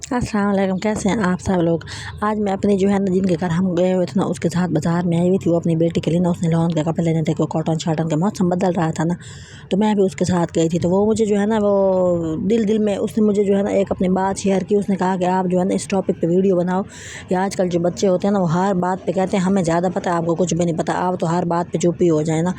अस्सलाम वालेकुम, कैसे हैं आप सब लोग। आज मैं अपनी जो है ना जिनके घर हम गए हुए थे ना उसके साथ बाज़ार में आई हुई थी। वो अपनी बेटी के लिए ना उसने लॉन के कपड़े लेने थे, कोई कॉटन शाटन का मौसम बदल रहा था ना, तो मैं भी उसके साथ गई थी। तो वो मुझे जो है ना वो दिल में उसने मुझे जो है ना एक अपनी बात शेयर की। उसने कहा कि आप जो है ना इस टॉपिक पे वीडियो बनाओ कि आजकल जो बच्चे होते हैं ना वो हर बात पे कहते हैं हमें ज़्यादा पता है, आपको कुछ भी नहीं पता, आप तो हर बात पे चुप ही हो जाए ना।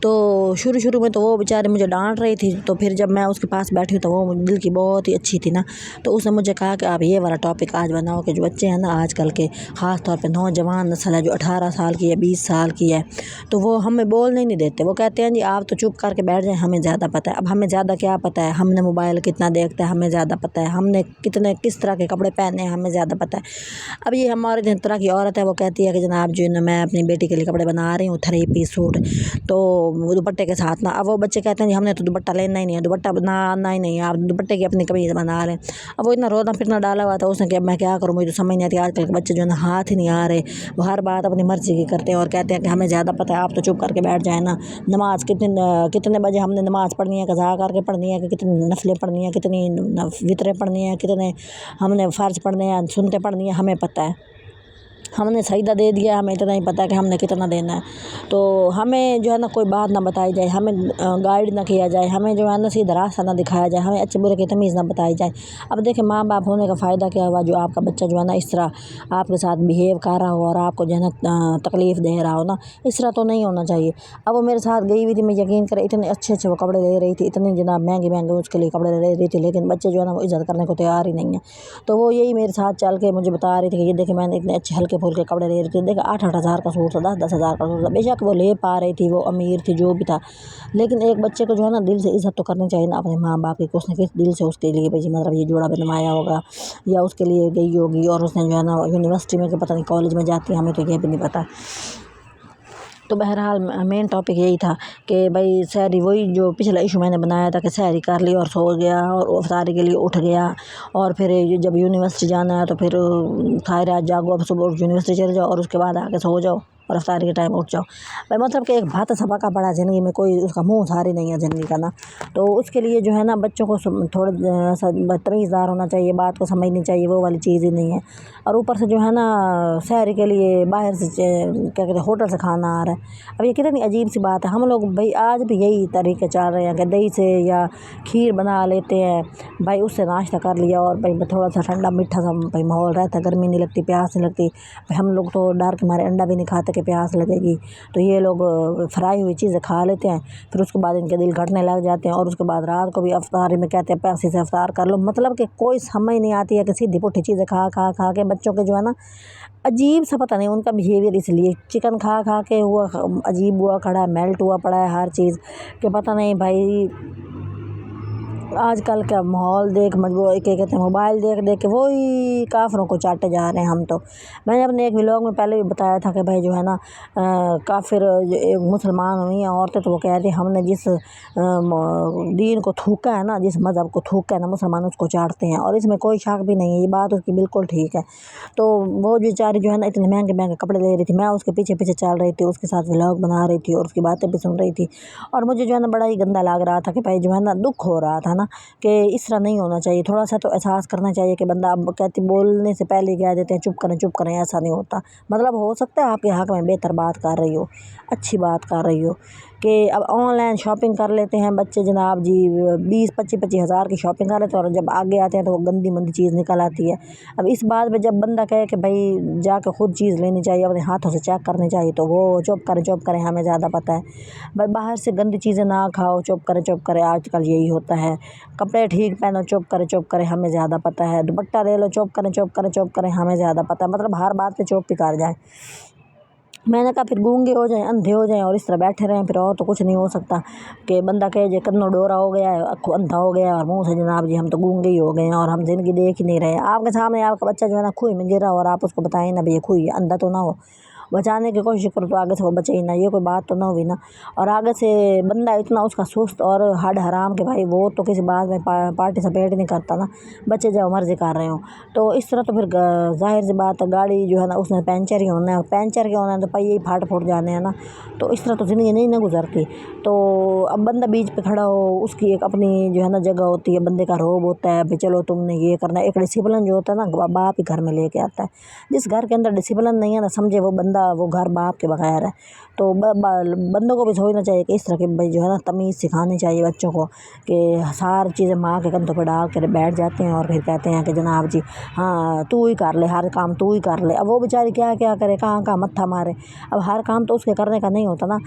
तो शुरू में तो वो बेचारी मुझे डांट रही थी, तो फिर जब मैं उसके पास बैठी तो वो दिल की बहुत ही अच्छी थी ना, तो उसने मुझे कहा कि आप ये वाला टॉपिक आज बनाओ कि जो बच्चे हैं ना आजकल के, ख़ास तौर पे नौजवान नस्ल है जो 18 साल की है, 20 साल की है, तो वो हमें बोलने नहीं देते। वो कहते हैं जी आप तो चुप करके बैठ जाएं, हमें ज़्यादा पता है। अब हमें ज़्यादा क्या पता है, हमने मोबाइल कितना देखता है हमें ज़्यादा पता है, हमने किस तरह के कपड़े पहने हैं हमें ज़्यादा पता है। अब ये हमारे जिस तरह की औरत है वो कहती है कि जनाब जो ना मैं अपनी बेटी के लिए कपड़े बना रही हूँ 3 पीस सूट, तो दुपट्टे के साथ ना। अब वो बच्चे कहते हैं जी हमने तो दुपट्टा लेना ही नहीं है, दुपट्टा बनाना ही नहीं है, आप दुपट्टे की अपनी कमीज़ बना रहे हैं। अब वो इतना रोना फिरना डाला हुआ था उसने कि मैं क्या करूँ, मुझे तो समझ नहीं आती। आजकल के बच्चे जो है ना हाथ ही नहीं आ रहे, वो हर बात अपनी मर्ज़ी की करते हैं और कहते हैं कि हमें ज़्यादा पता है, आप तो चुप करके बैठ जाए ना। नमाज़ कितने बजे हमने नमाज़ पढ़नी है, कज़ा करके पढ़नी है, कि कितनी नफलें पढ़नी है, कितनी वितरें पढ़नी है, कितने हमने फ़र्ज़ पढ़ने हैं, सुन्नतें पढ़नी है, हमें पता है। हमने सजदा दे दिया, हमें इतना ही पता है कि हमने कितना देना है। तो हमें जो है ना कोई बात ना बताई जाए, हमें गाइड ना किया जाए, हमें जो है ना सीधा रास्ता ना दिखाया जाए, हमें अच्छे बुरे की तमीज़ ना बताई जाए। अब देखें माँ बाप होने का फ़ायदा क्या हुआ, जो आपका बच्चा जो है ना इस तरह आपके साथ बिहेव कर रहा हो और आपको जो है ना तकलीफ़ दे रहा हो ना, इस तरह तो नहीं होना चाहिए। अब वो मेरे साथ गई हुई थी, मैं यकीन करें इतने अच्छे वो कपड़े ले रही थी, इतने जनाब महंगे उसके लिए कपड़े ले रही थी, लेकिन बच्चे जो है ना वो इज़्ज़त करने को तैयार ही नहीं है। तो वो यही मेरे साथ चल के मुझे बता रही थी कि ये देखे मैंने इतने अच्छे हल्के फुल्के कपड़े ले रहे थे। देखा 8-8 हज़ार का सूट था, 10-10 हज़ार का सूट था। बेशक वो ले पा रही थी, वो अमीर थी, जो भी था, लेकिन एक बच्चे को जो है ना दिल से इज़्ज़त तो करनी चाहिए ना अपने माँ बाप की। उसने किस दिल से उसके लिए भाई मतलब ये जोड़ा बनवाया होगा या उसके लिए गई होगी, और उसने जो है ना यूनिवर्सिटी में कि पता नहीं कॉलेज में जाती है, हमें तो ये भी नहीं पता। तो बहरहाल मेन टॉपिक यही था कि भाई सहरी, वही जो पिछला इशू मैंने बनाया था कि सहरी कर ली और सो गया और अफ्तारी के लिए उठ गया, और फिर जब यूनिवर्सिटी जाना है तो फिर सारी रात जागो, अब सुबह यूनिवर्सिटी चले जाओ और उसके बाद आके सो जाओ और अफ्तारी के टाइम उठ जाओ। भाई मतलब कि एक भात सबका पड़ा ज़िंदगी में, कोई उसका मुँह सारी नहीं है ज़िंदगी का ना। तो उसके लिए जो है ना बच्चों को थोड़ा तमीज़दार होना चाहिए, बात को समझनी चाहिए, वो वाली चीज़ ही नहीं है। और ऊपर से जो है ना सहरी के लिए बाहर से क्या कहते हैं होटल से खाना आ रहा है। अब ये कितनी अजीब सी बात है। हम लोग भाई आज भी यही तरीके चल रहे हैं कि दही से या खीर बना लेते हैं, भाई उससे नाश्ता कर लिया और भाई थोड़ा सा ठंडा मीठा सा भाई माहौल रहता है, गर्मी नहीं लगती, प्यास नहीं लगती। भाई हम लोग तो डर के मारे अंडा भी नहीं खाते कि प्यास लगेगी, तो ये लोग फ्राई हुई चीज़ें खा लेते हैं, फिर उसके बाद इनके दिल घटने लग जाते हैं और उसके बाद रात को भी अफ्तारी में कहते हैं पैसे से अफ्तार कर लो। मतलब कि कोई समझ नहीं आती है कि सीधी पुट्ठी चीज़ें खा के बच्चों के जो है ना अजीब सा, पता नहीं उनका बिहेवियर इसलिए चिकन खा के हुआ अजीब हुआ खड़ा है, मेल्ट हुआ पड़ा है हर चीज़, कि पता नहीं भाई आजकल का माहौल देख मजबूर क्या कहते हैं मोबाइल देख के वही काफ़रों को चाटे जा रहे हैं हम तो। मैंने अपने एक व्लॉग में पहले भी बताया था कि भाई जो है ना काफ़िर एक मुसलमान हुई हैं औरतें, तो वो कह रही हमने जिस दीन को थूका है ना, जिस मज़हब को थूका है ना मुसलमान उसको चाटते हैं, और इसमें कोई शक भी नहीं है, ये बात उसकी बिल्कुल ठीक है। तो वो बेचारी जो है ना इतने महंगे कपड़े ले रही थी, मैं उसके पीछे चल रही थी, उसके साथ व्लॉग बना रही थी और उसकी बातें भी सुन रही थी, और मुझे जो है ना बड़ा ही गंदा लग रहा था कि भाई जो है ना दुख हो रहा था ना कि इस तरह नहीं होना चाहिए। थोड़ा सा तो एहसास करना चाहिए कि बंदा, अब कहती बोलने से पहले कह देते हैं चुप करें, ऐसा नहीं होता। मतलब हो सकता है आपके हक़ में बेहतर बात कर रही हो, अच्छी बात कर रही हो, कि अब ऑनलाइन शॉपिंग कर लेते हैं बच्चे जनाब जी, 20-25 हज़ार की शॉपिंग कर लेते हैं और जब आगे आते हैं तो वो गंदी मंदी चीज़ निकल आती है। अब इस बात पे जब बंदा कहे कि भाई जाके ख़ुद चीज़ लेनी चाहिए, अपने हाथों से चेक करनी चाहिए, तो वो चुप करें हमें ज़्यादा पता है। भाई बाहर से गंदी चीज़ें ना खाओ, चुप करें, आजकल यही होता है। कपड़े ठीक पहनो, चुप करें हमें ज़्यादा पता है। दुपट्टा ले लो, चुप करें हमें ज़्यादा पता है। मतलब हर बात पे चुप ही कर जाए। मैंने कहा फिर गूंगे हो जाएं, अंधे हो जाएं और इस तरह बैठे रहें, फिर और तो कुछ नहीं हो सकता कि बंदा कहे जे कन्नो डोरा हो गया है, अंधा हो गया है और मुंह से जनाब जी हम तो गूंगे ही हो गए हैं और हम ज़िंदगी देख ही नहीं रहे हैं। आपके सामने आपका बच्चा जो है ना खुई में गिरा और आप उसको बताएं ना भैया खुई, अंधा तो ना हो, बचाने की कोशिश करो तो आगे से वो बचे ही ना, ये कोई बात तो ना हुई ना। और आगे से बंदा इतना उसका सुस्त और हड हराम के भाई वो तो किसी बात में पार्टिसिपेट नहीं करता ना, बच्चे जो मर्जी कर रहे हो। तो इस तरह तो फिर जाहिर सी बात है गाड़ी जो है ना उसने पंचर ही होना है, पंचर के होना है तो पहिए ही फाट फूट जाने हैं ना। तो इस तरह तो ज़िंदगी नहीं ना गुजरती। तो अब बंदा बीच पे खड़ा हो, उसकी एक अपनी जो है ना जगह होती है, बंदे का रोब होता है भाई चलो तुमने ये करना है। एक डिसिप्लिन जो होता है ना बाप ही घर में लेके आता है। जिस घर के अंदर डिसिप्लिन नहीं है ना, समझे वो बंदा वो घर बाप के बगैर है। तो बंदों को भी सोचना चाहिए कि इस तरह की भाई जो है ना तमीज़ सिखानी चाहिए बच्चों को, कि सारी चीज़ें माँ के कंधों पर डाल कर बैठ जाते हैं और फिर कहते हैं कि जनाब जी हाँ तू ही कर ले, हर काम तू ही कर ले। अब वो बेचारी क्या क्या करे, कहाँ कहाँ मत्था मारे। अब हर काम तो उसके करने का नहीं होता ना।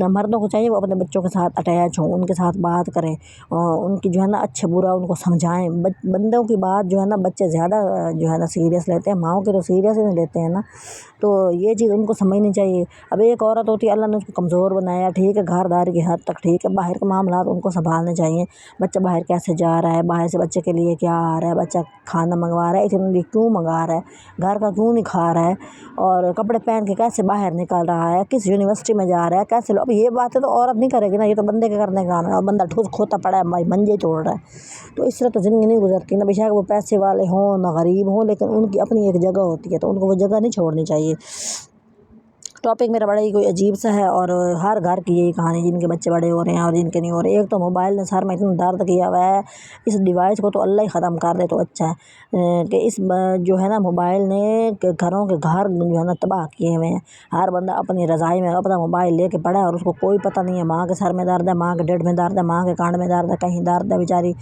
मर्दों को चाहिए वो अपने बच्चों के साथ अटैच हों, उनके साथ बात करें और उनकी जो है ना अच्छा बुरा उनको समझाएं। बंदों की बात जो है ना बच्चे ज़्यादा जो है ना सीरियस लेते हैं, माँओं के तो सीरियस ही नहीं लेते हैं ना। तो ये चीज़ उनको समझनी चाहिए। अब एक औरत होती है, अल्लाह ने उसको कमज़ोर बनाया, ठीक है, घरदारी की हद तक ठीक है, बाहर के मामलात उनको संभालने चाहिए। बच्चा बाहर कैसे जा रहा है, बाहर से बच्चे के लिए क्या आ रहा है, बच्चा खाना मंगवा रहा है इतने लिए क्यों मंगा रहा है, घर का क्यों नहीं खा रहा है, और कपड़े पहन के कैसे बाहर निकल रहा है, किस यूनिवर्सिटी में जा रहा है, कैसे अब ये बातें तो औरत नहीं करेगी ना, ये तो बंदे के करने का काम है। और बंदा ठूस खोता पड़ा है भाई, मंजे तोड़ रहा है। तो इस तरह तो ज़िंदगी नहीं गुजरती ना। बेशक वो पैसे वाले हों ना गरीब हों, लेकिन उनकी अपनी एक जगह होती है, तो उनको वो जगह नहीं छोड़नी चाहिए। टॉपिक मेरा बड़ा ही कोई अजीब सा है और हर घर की यही कहानी, जिनके बच्चे बड़े हो रहे हैं और जिनके नहीं हो रहे। एक तो मोबाइल ने सर में इतना दर्द किया हुआ है, इस डिवाइस को तो अल्लाह ही ख़त्म कर दे तो अच्छा है। कि इस जो है ना मोबाइल ने घरों के घर जो है ना तबाह किए हुए हैं। हर बंदा अपनी रज़ाई में अपना मोबाइल लेके पड़ा है और उसको कोई पता नहीं है माँ के सर में दर्द है, माँ के डेढ़ में दर्द है, माँ के कांड में दर्द है, कहीं दर्द है, बेचारी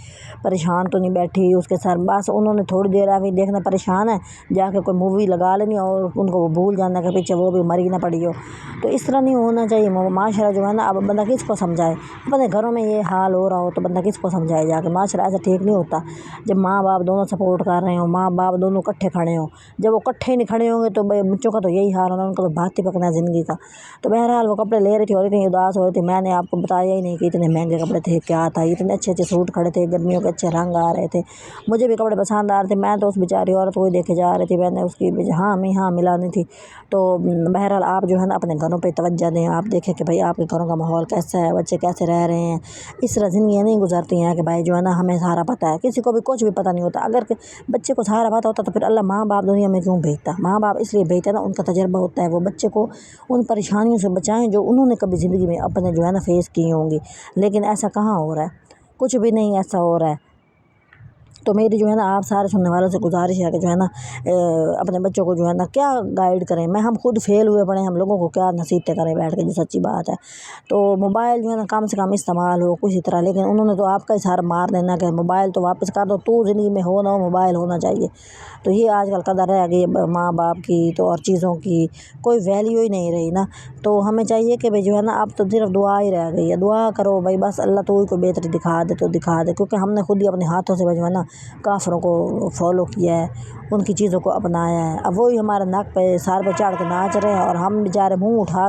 परेशान तो नहीं बैठी उसके सर, बस उन्होंने थोड़ी देर अभी देखना परेशान है, जाके कोई मूवी लगा लेनी और उनको वो भूल जाना के पीछे वो भी मरी ना पड़ी हो। तो इस तरह नहीं होना चाहिए। माशरा जो है ना, अब बंदा किसको समझाए, अपने घरों में ये हाल हो रहा हो तो बंदा किसको समझाए जाके। माशरा ऐसा ठीक नहीं होता जब माँ बाप दोनों सपोर्ट कर रहे हो, माँ बाप दोनों इकट्ठे खड़े हों। जब वो इकट्ठे नहीं खड़े होंगे तो बच्चों का तो यही हाल होना, उनको तो भात ही पकना है ज़िंदगी का। तो बहरहाल वो कपड़े ले रही थी और इतनी उदास हो रही थी, मैंने आपको बताया ही नहीं कि इतने महंगे कपड़े थे, क्या था, इतने अच्छे अच्छे सूट खड़े थे, गर्मियों के अच्छे रंग आ रहे थे, मुझे भी कपड़े पसंद आ रहे थे। मैं तो उस बेचारी औरत को ही देखे जा रही थी, मैंने उसकी हाँ मिलानी थी। तो बहरहाल आप जो है ना अपने घरों पे तवज्जो दें, आप देखें कि भाई आपके घरों का माहौल कैसा है, बच्चे कैसे रह रहे हैं। इस तरह ज़िंदगी नहीं गुजरती हैं कि भाई जो है ना हमें सारा पता है, किसी को भी कुछ भी पता नहीं होता। अगर बच्चे को सारा पता होता तो फिर अल्लाह माँ बाप दुनिया में क्यों भेजता। माँ बाप इसलिए भेजता है ना, उनका तजर्बा होता है, वो बच्चे को उन परेशानियों से बचाएं जो उन्होंने कभी ज़िंदगी में अपने जो है ना फेस की होंगी। लेकिन ऐसा कहाँ हो रहा है, कुछ भी नहीं ऐसा हो रहा है। तो मेरी जो है ना आप सारे सुनने वालों से गुजारिश है कि जो है ना अपने बच्चों को जो है ना क्या गाइड करें। हम खुद फेल हुए पड़े, हम लोगों को क्या नसीहतें करें बैठ के, जो सच्ची बात है। तो मोबाइल जो है ना कम से कम इस्तेमाल हो किसी तरह, लेकिन उन्होंने तो आपका ही सार मार देना कि मोबाइल तो वापस कर दो, तू ज़िंदगी में हो ना हो मोबाइल होना चाहिए। तो ये आजकल कदर रह गई माँ बाप की, तो और चीज़ों की कोई वैल्यू ही नहीं रही ना। तो हमें चाहिए कि भाई जो है ना अब तो सिर्फ दुआ ही रह गई है, दुआ करो भाई बस अल्लाह तो कोई बेहतरी दिखा दे तो दिखा दे, क्योंकि हमने खुद ही अपने हाथों से जो है ना काफिरों को फॉलो किया है, उनकी चीज़ों को अपनाया है। अब वही हमारे नाक पे सार पे चढ़ के नाच रहे हैं और हम बेचारे मुँह उठा